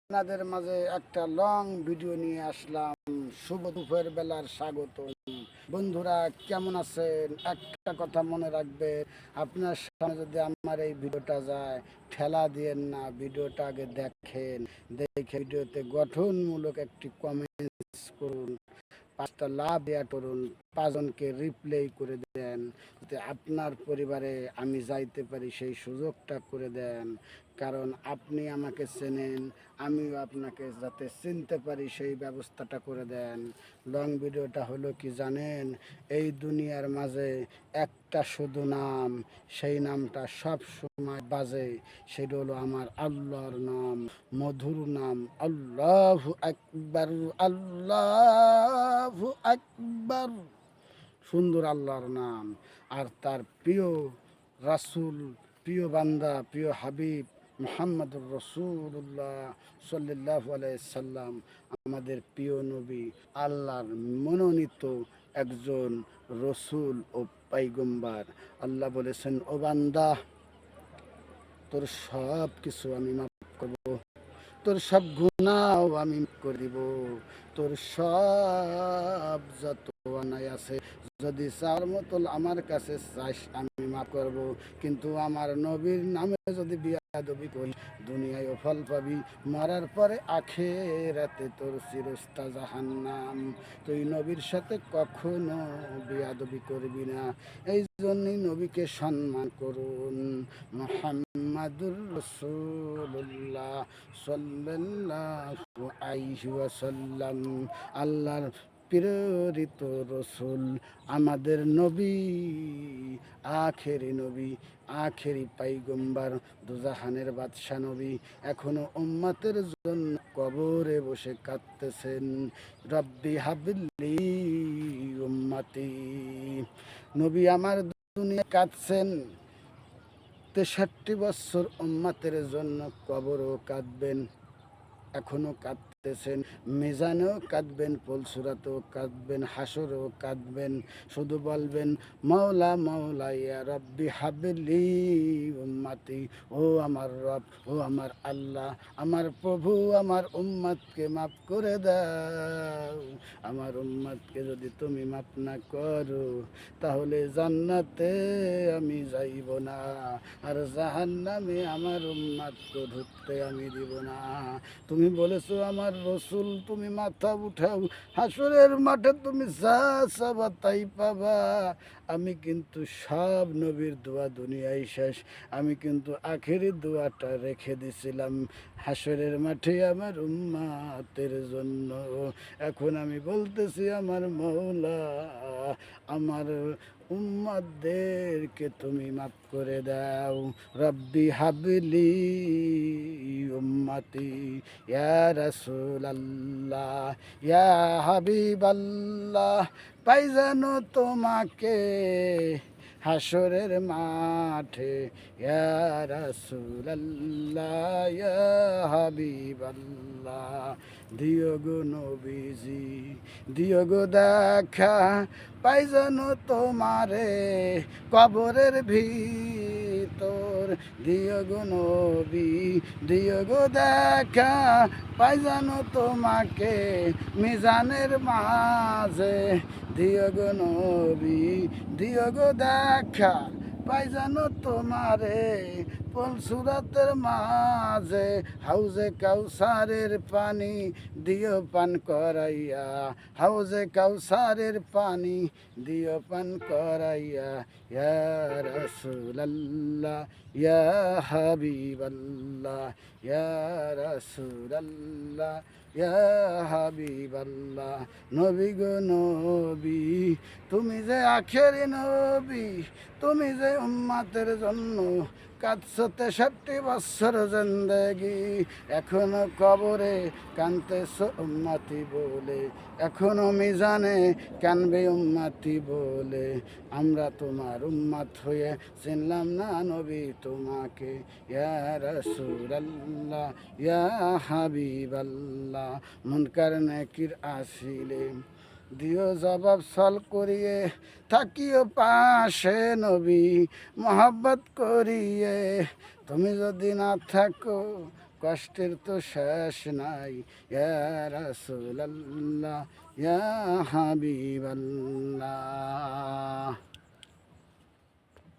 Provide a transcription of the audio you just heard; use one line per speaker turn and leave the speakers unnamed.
আপনাদের মাঝে একটা লং ভিডিও নিয়ে আসলাম। শুভ দুপুর বেলার স্বাগত। বন্ধুরা কেমন আছেন? একটা কথা মনে রাখবেন, আপনার সামনে যদি আমার এই ভিডিওটা যায়, ঠেলা দিয়েন না, ভিডিওটা আগে দেখেন। দেখে ভিডিওতে গঠনমূলক একটি কমেন্টস করুন, 5টা লাভ দেয়া করুন, 5জনকে রিপ্লাই করে দেন, যাতে আপনার পরিবারে আমি যাইতে পারি সেই সুযোগটা করে দেন। কারণ আপনি আমাকে চেনেন, আমিও আপনাকে যাতে চিনতে পারি সেই ব্যবস্থাটা করে দেন। লং ভিডিওটা হলো কি জানেন? এই দুনিয়ার মাঝে একটা শুধু নাম, সেই নামটা সব সময় বাজে, সেটা হলো আমার আল্লাহর নাম, মধুর নাম, আল্লাহু আকবার, আল্লাহু আকবার। সুন্দর আল্লাহর নাম। আর তার প্রিয় রাসূল, প্রিয় বান্দা, প্রিয় হাবিব মুহাম্মদুর রাসূলুল্লাহ সাল্লাল্লাহু আলাইহি সাল্লাম, আমাদের প্রিয় নবী, আল্লাহর মনোনীত একজন রসুল ও পয়গম্বর। আল্লাহ বলেছেন, ও বান্দা, তোর সব কিছু আমি মাফ করব, তোর সব গুনাহ আমি করে দিব, তোর সব যত অন্যায় আছে যদি চার মতো আমার কাছে চাইস আমি মাফ করব। কিন্তু আমার নবীর নামে যদি বিয়াদবি করি, দুনিয়ায় ফল পাবি, মরার পরে আখিরাতে তোর চিরস্তা জাহান্নাম। তুই নবীর সাথে কখনো বিয়াদবি করবি না। এই জন্যই নবীকে সম্মান করুন। মুহাম্মাদুর রাসূলুল্লাহ সাল্লাল্লাহু আলাইহি ওয়াসাল্লাম, আল্লাহর প্রেরিত রসুল, আমাদের নবী, আখেরি নবী, আখেরি পাইগম্বার, দুজাহানের বাদশা নবী, এখনো উম্মতের জন্য কবরে বসে কাঁদতেছেন, রব্বি হাবলি উম্মতি। নবী আমার দুনিয়া কাঁদছেন, 63 বছর উম্মতের জন্য কবরও কাঁদবেন, এখনো কাঁদতেছেন, মিজানেও কাঁদবেন, পলসুরাতেও কাঁদবেন, হাসরেও কাঁদবেন, শুধু বলবেন মাওলা মাওলা ইয়া রব্বি হাবলি উম্মতি। ও আমার রব, ও আমার আল্লাহ, আমার প্রভু, আমার উম্মতকে মাফ করে দাও। আমার উম্মতকে যদি তুমি মাফ না করো, তাহলে জান্নাতে আমি যাইব না, আর জাহান্নামে আমার উম্মতকে ঢুকতে আমি দিব না। তুমি বলেছো আমার রসুল, তুমি মাথা উঠাও, হাসরের মাঠে তুমি যা চাবা তাই পাবা। আমি কিন্তু সব নবীর দোয়া দুনিয়ায় শেষ, আমি কিন্তু আখেরি দোয়াটা রেখে দিছিলাম হাসরের মাঠে আমার উম্মতের জন্য। এখন আমি বলতেছি, আমার মওলা, আমার উম্মতদেরকে তুমি মাফ করে দাও। রব্বি হাবলি উম্মতি, ইয়া রাসূলাল্লাহ, ইয়া হাবিবাল্লাহ, পাই যেন তোমাকে হাসরের মাঠে, ইয়া রাসূলাল্লাহ, ইয়া হাবিবাল্লাহ। দিও গো নবীজি, দিও গো দেখা, পাই যেন তোমারে কবরের ভিতর। দিও গো নবী, দিও গো দেখা, পাই যেন তোমাকে মিজানের মাঝে। দিও গো নবী, দিও গো দেখা, পাই যেন তোমারে পলসুরাতের মাঝে। হাউজে কাউসারের পানি দিও পান করাইয়া, হাউজে কাউসারের পানি দিও পান করাইয়া। ইয়া রাসূলাল্লাহ, ইয়া হাবিবাল্লাহ, ইয়া রাসূলাল্লাহ, ইয়া হাবিবাল্লাহ। নবী গো নবী, তুমি যে আখেরি নবী, তুমি যে উম্মতের জন্য কাঁদছো 63 বছর জিন্দেগি, এখনো কবরে কাঁদতেছো উম্মতি বলে, এখনো মিজানে কানবে উম্মতি বলে। আমরা তোমার উম্মত হয়ে চিনলাম না নবী তোমাকে, ইয়া রাসূলুল্লাহ, ইয়া হাবিবাল্লাহ। মুনকার নাকির আসিলে দিও জবাব সল করিয়ে, থাকিও পাশে নবী মহব্বত করিয়ে। তুমি যদি না থাকো কষ্টের তো শেষ নাই ইয়া রাসূলুল্লাহ ইয়া হাবিবাল্লাহ।